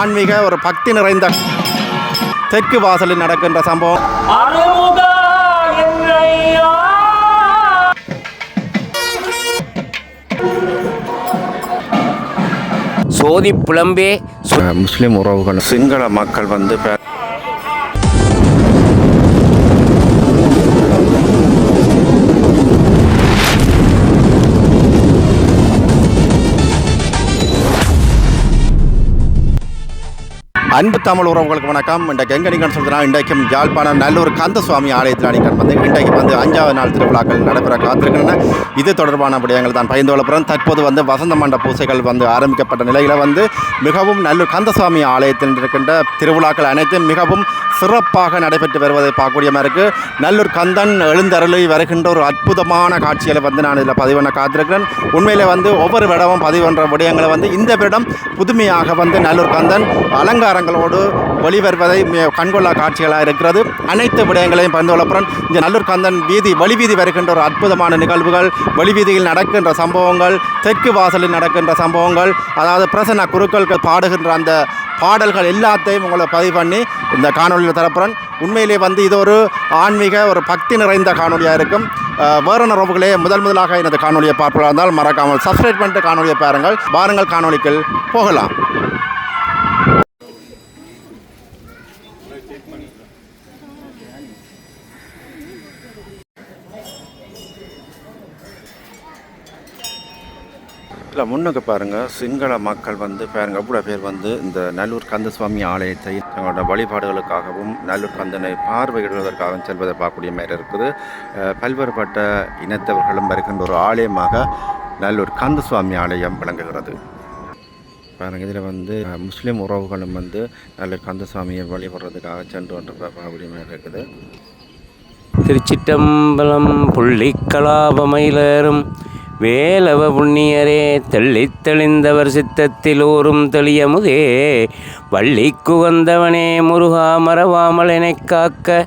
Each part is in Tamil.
ஆன்மீக ஒரு பக்தி நிறைந்த தெற்கு வாசலில் நடக்கின்ற சம்பவம். சோதி புலம்பே முஸ்லிம் உறவுகள் சிங்கள மக்கள் வந்து அன்பு தமிழ் உறவுகளுக்கு வணக்கம். இன்றைக்கு எங்கே நீங்கள் சொல்கிறா, இன்றைக்கும் யாழ்ப்பாணம் நல்லூர் கந்தசுவாமி ஆலயத்தில் நீங்கள் வந்து இன்றைக்கு வந்து 5வது நாள் திருவிழாக்கள் நடைபெற காத்திருக்கின்றன. இது தொடர்பான விடயங்கள் தான் பகிர்ந்து கொள்ளப்படுறோம். தற்போது வந்து வசந்த மண்ட பூசைகள் வந்து ஆரம்பிக்கப்பட்ட நிலையில் வந்து மிகவும் நல்லூர் கந்தசுவாமி ஆலயத்தில் இருக்கின்ற திருவிழாக்கள் அனைத்தும் மிகவும் சிறப்பாக நடைபெற்று வருவதை பார்க்கக்கூடிய மாதிரி இருக்குது. நல்லூர் கந்தன் எழுந்தருளி வருகின்ற ஒரு அற்புதமான காட்சிகளை வந்து நான் இதில் பதிவு பண்ண காத்திருக்கிறேன். உண்மையில் வந்து ஒவ்வொரு விடமும் பதிவு பண்ணுற விடயங்களை வந்து இந்த வருடம் புதுமையாக வந்து நல்லூர் கந்தன் அலங்காரங்களோடு வெளிவருவதை கண்கொள்ளா காட்சிகளாக இருக்கிறது. அனைத்து விடயங்களையும் பகிர்ந்து கொள்ளப்புறம் இந்த நல்லூர் கந்தன் வழி வீதி வருகின்ற ஒரு அற்புதமான நிகழ்வுகள், வெளிவீதியில் நடக்கின்ற சம்பவங்கள், தெற்கு வாசலில் நடக்கின்ற சம்பவங்கள், அதாவது பிரசன்ன குருக்கள் பாடுகின்ற அந்த பாடல்கள் எல்லாத்தையும் உங்களை பதிவு பண்ணி இந்த காணொலியில் தரப்புறேன். உண்மையிலே வந்து இது ஒரு ஆன்மீக ஒரு பக்தி நிறைந்த காணொலியாக இருக்கும். வேறு உறவுகளே முதலாக இந்த காணொலியை பார்ப்பதாக இருந்தால் மறக்காமல் சப்ஸ்கிரைப் பண்ணிட்டு காணொலியை பாருங்கள். வாருங்கள் காணொலிக்குள் போகலாம். இல்லை முன்னுக்கு பாருங்கள், சிங்கள மக்கள் வந்து பாருங்கள் எவ்வளோ பேர் வந்து இந்த நல்லூர் கந்தசுவாமி ஆலயத்தை தங்களோட வழிபாடுகளுக்காகவும் நல்லூர் கந்தனை பார்வையிடுவதற்காகவும் செல்வதை பார்க்கக்கூடிய மாதிரி இருக்குது. பல்வேறுபட்ட இனத்தவர்களும் வருகின்ற ஒரு ஆலயமாக நல்லூர் கந்தசுவாமி ஆலயம் விளங்குகிறது. பாருங்கள், இதில் வந்து முஸ்லீம் உறவுகளும் வந்து நல்லூர் கந்தசுவாமியை வழிபடுறதுக்காக சென்று வந்து பார்க்கக்கூடிய மாதிரி இருக்குது. திருச்சிட்டம்பலம் புள்ளிக்கலாபமயிலேறும் வேலவ புண்ணியரே தெள்ளித் தெளிந்தவர் சித்தத்தில் ஊறும் தெளியமுதே வள்ளிக்கு வந்தவனே முருகா மறவாமல் எனக் காக்க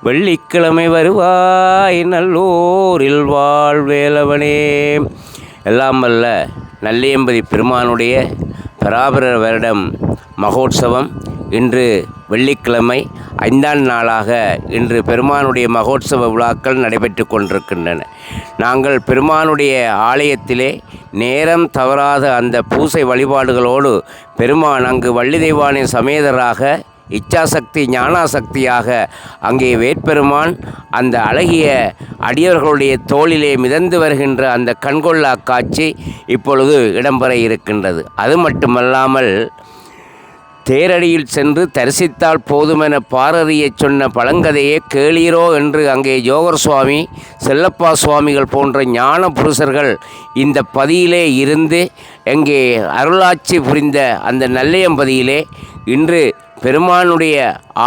வெள்ளிக்கிழமை வருவாய் நல்லூரில் வாழ்வேலவனே. எல்லாம் வல்ல நல்லியம்பதி பெருமானுடைய பராபர வருடம் மகோத்சவம் இன்று வெள்ளிக்கிழமை 5ஆம் நாளாக இன்று பெருமானுடைய மகோத்சவ விழாக்கள் நடைபெற்று கொண்டிருக்கின்றன. நாங்கள் பெருமானுடைய ஆலயத்திலே நேரம் தவறாத அந்த பூசை வழிபாடுகளோடு பெருமான் அங்கு வள்ளி தெய்வானை சமேதராக இச்சாசக்தி ஞானாசக்தியாக அங்கே வேட்பெருமான் அந்த அழகிய அடியவர்களுடைய தோளிலே மிதந்து வருகின்ற அந்த கண்கொள்ளா காட்சி இப்பொழுது இடம்பெற இருக்கின்றது. அது மட்டுமல்லாமல் தேரடியில் சென்று தரிசித்தால் போதுமென பாரதியை சொன்ன பழங்கதையே கேளீரோ என்று அங்கே ஜோகர் சுவாமி, செல்லப்பா சுவாமிகள் போன்ற ஞான புருஷர்கள் இந்த பதியிலே இருந்து எங்கே அருளாட்சி புரிந்த அந்த நல்லையம்பதியிலே இன்று பெருமானுடைய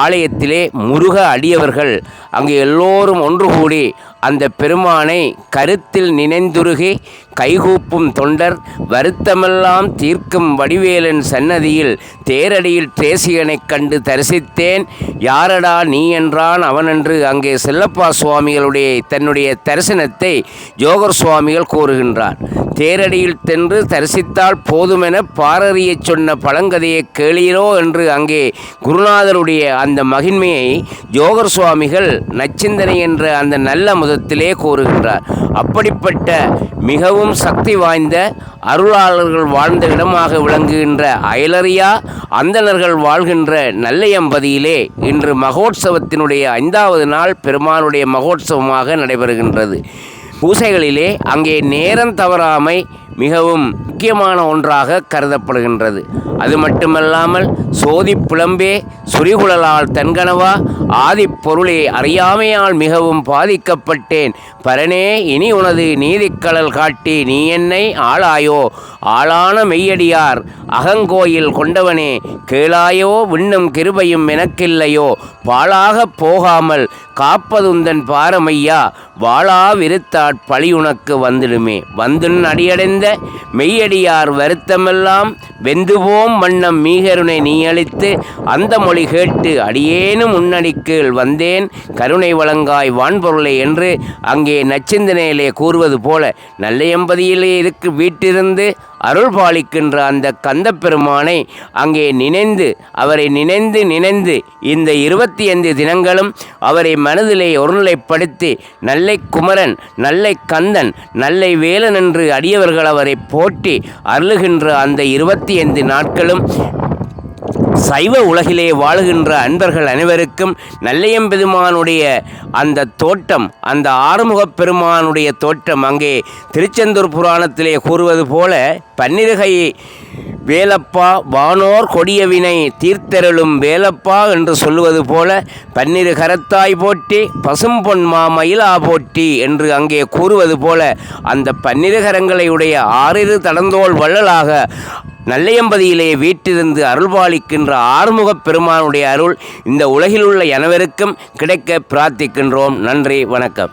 ஆலயத்திலே முருக அடியவர்கள் அங்கே எல்லோரும் ஒன்று கூடி அந்த பெருமானை கருத்தில் நினைந்துருகி கைகூப்பும் தொண்டர் வருத்தமெல்லாம் தீர்க்கும் வடிவேலன் சன்னதியில் தேரடியில் தேசிகனைக் கண்டு தரிசித்தேன், யாரடா நீ என்றான் அவனென்று அங்கே செல்லப்பா சுவாமிகளுடைய தன்னுடைய தரிசனத்தை ஜோகர் சுவாமிகள் கூறுகின்றார். தேரடியில் சென்று தரிசித்தால் போதுமென பாரதியைச் சொன்ன பழங்கதையை கேளீரோ என்று அங்கே குருநாதருடைய அந்த மகிமையை ஜோகர் சுவாமிகள் நச்சிந்தனை என்ற அந்த நல்ல முதத்திலே கூறுகின்றார். அப்படிப்பட்ட மிகவும் சக்தி வாய்ந்த அருளாளர்கள் வாழ்ந்த இடமாக விளங்குகின்ற அயலறியா அந்தணர்கள் வாழ்கின்ற நல்லையம்பதியிலே இன்று மகோத்சவத்தினுடைய 5வது நாள் பெருமானுடைய மகோத்சவமாக நடைபெறுகின்றது. பூசைகளிலே அங்கே நேரம் தவறாமை மிகவும் முக்கியமான ஒன்றாக கருதப்படுகின்றது. அது மட்டுமல்லாமல் சோதி புலம்பே சுரிகுழலால் தன்கனவா ஆதி பொருளே அறியாமையால் மிகவும் பாதிக்கப்பட்டேன், பரனே இனி உனது நீதிக்கடல் காட்டி நீ என்னை ஆளாயோ, ஆளான மெய்யடியார் அகங்கோயில் கொண்டவனே கேளாயோ, விண்ணும் கிருபையும் எனக்கில்லையோ, பாழாக போகாமல் காப்பதுந்தன் பாரமையா, வாழா விருத்தாட் பழி உனக்கு வந்துடுமே. வந்துன் அடியடைந்த மெய்யடியார் வருத்தமெல்லாம் வெந்துவோம் வண்ணம் மீகருணை நீ அளித்து அந்த மொழி கேட்டு அடியேனும் உன்னடிக்கீழ் வந்தேன் கருணை வழங்காய் வான்பொருளை என்று அங்கே நச்சிந்தனையிலே கூறுவது போல நல்லையம்பதியிலே வீட்டிருந்து அருள் பாலிக்கின்ற அந்த கந்தப்பெருமானை அங்கே நினைந்து அவரை நினைந்து இந்த 25 தினங்களும் அவரை மனதிலே ஒருநிலைப்படுத்தி நல்லை குமரன் நல்லை கந்தன் நல்லை வேலன் என்று அடியவர்கள் அவரை போற்றி அருளுகின்ற அந்த 25 நாட்களும் சைவ உலகிலே வாழுகின்ற அன்பர்கள் அனைவருக்கும் நல்லையம்பெருமானுடைய அந்த தோட்டம், அந்த ஆறுமுகப் பெருமானுடைய தோட்டம் அங்கே திருச்செந்தூர் புராணத்திலே கூறுவது போல பன்னிருகை வேலப்பா வானோர் கொடியவினை தீர்த்தருளும் வேலப்பா என்று சொல்லுவது போல பன்னிரு கரத்தாய் போற்றி பசும்பொன் மாமயிலா போற்றி என்று அங்கே கூறுவது போல அந்த பன்னிரு கரங்களையுடைய 6 தடந்தோள் வள்ளலாக நல்லையம்பதியிலே வீட்டிருந்து அருள்பாலிக்கின்ற ஆறுமுகப் பெருமானுடைய அருள் இந்த உலகில் உள்ள அனைவருக்கும் கிடைக்க பிரார்த்திக்கின்றோம். நன்றி, வணக்கம்.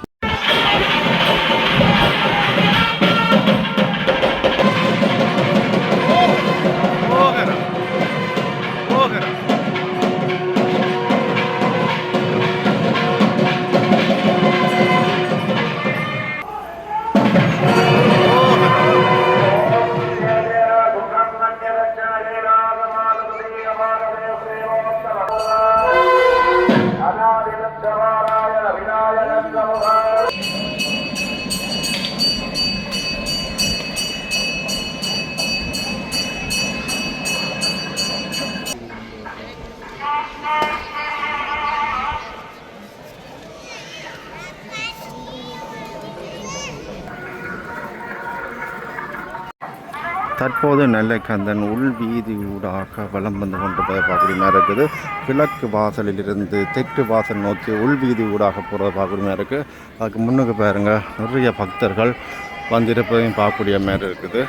தற்போது நெல்லைக்கந்தன் உள் வீதி ஊடாக வலம் வந்து கொண்டு பார்க்கக்கூடிய மாதிரி இருக்குது. கிழக்கு வாசலிலிருந்து தெற்கு வாசல் நோக்கி உள் வீதி ஊடாக போகிறத பார்க்கக்கூடிய மாதிரி இருக்குது. அதுக்கு முன்னுக்கு பாருங்கள் நிறைய பக்தர்கள் வந்திருப்பதையும் பார்க்கக்கூடிய மாதிரி இருக்குது.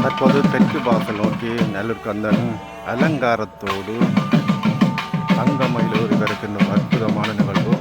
தற்போது தெற்கு வாசல் நோக்கி நல்லூர் கந்தன் அலங்காரத்தோடு தங்கமயிலூர் இருக்கின்ற அற்புதமான நிகழ்வு.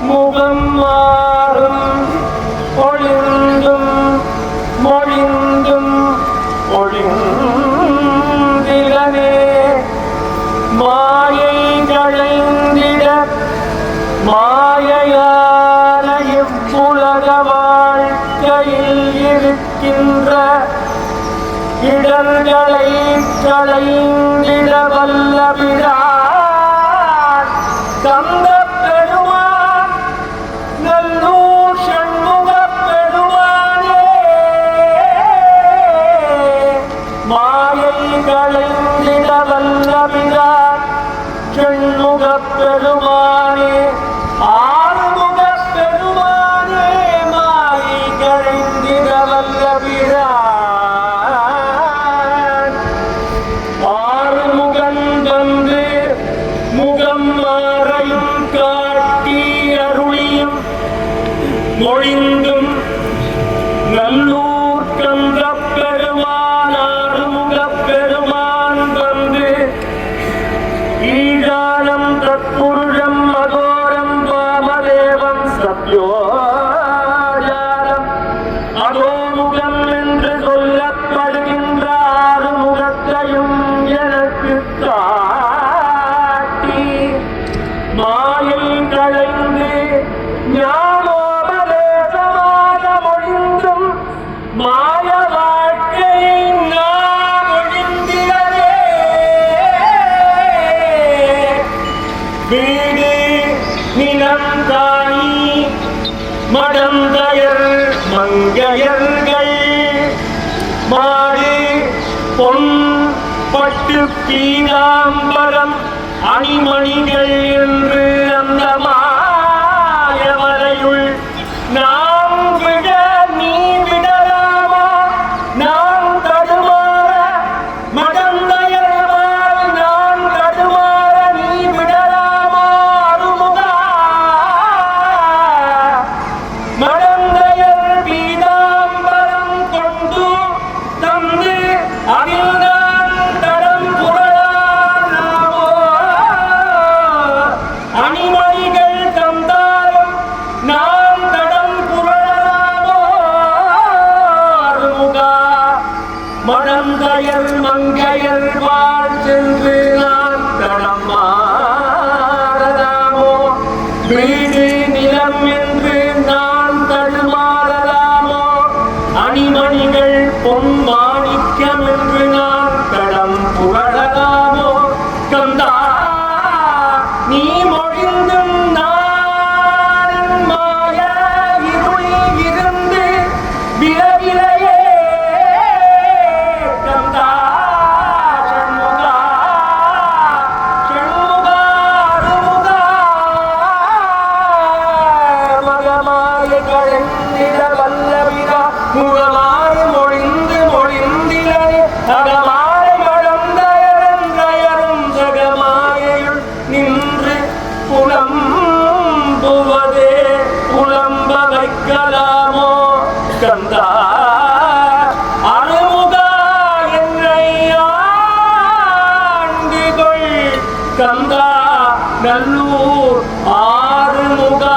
முகம் மாறும் ஒளிந்தும் மொழிந்தும் ஒளிந்திலனே மாயை களைந்திட மாயையான இவ்வுலக வாழ்க்கையில் இருக்கின்ற இடர்களை களைந்திட வல்ல பிரான் கந்த பெருமான் நல்லூர் சண்முக பெருமானே மாயை களைந்திட வல்ல பிரான் சண்முக பெருமானே ஆறுமுக பெருமானே மாயை களைந்திட வல்ல பிரான் மொழிந்தும் நல்லூர் கந்த பெருமான் ஆறுமுக பெருமான் வந்து ஈழானம் தற்புருஷம் அகோரம் வாமதேவம் சத்யோஜாலம் அதோமுகம் என்று சொல்லப்படுகின்ற ஆறுமுகத்தையும் எனக்கு காட்டி மாயை களைந்து மாய வாழ்க்கையை நாம் ஒழிந்திடவே வீடு நிலம் தாயி மடந்தயர் மங்கையர்கள் மாடு பொன் பட்டு பீதாம்பரம் அணிமணிகள் என்று அந்த மாயவரையுள் நாம் விட நீ விடலாமா நான் தடுமாற மடந்தயர்வால் நான் தடுமாற நீ விடலாமா அருமுகா மடந்தயர் பீதாம்பரம் கொண்டு தந்து அதில் நான் தடம் புரளாமோ அணிமணிகள் தந்தாலும் நான் தடம் புரளாமோ அருமுகா மடந்தயர் மங்கையர் வாழ் சென்று நான் தடம் மாறலாமோ வீடு நிலம் என்று நான் தடுமாறலாமோ அணிமணிகள் பொன் மாணிக்கம் என்று நான் தடம் புகழலாமோ கந்தா நீ மொழிந்தும் நான் மாய இருளில் இருந்து விலகிலையே கந்தா சண்முகா சண்முகா அருமுகா மகமாய களைந்திட வல்லவிதா முகமாய் மொழிந்து மொழிந்திலே அகமாய மழந்தயரும் ஜகமாயுள் நின்று புலம்புவதே புலம்ப வைக்கலாமோ கந்தா அருமுகா என்னை ஆண்டுகொள் கந்தா நல்லூர் ஆறுமுகா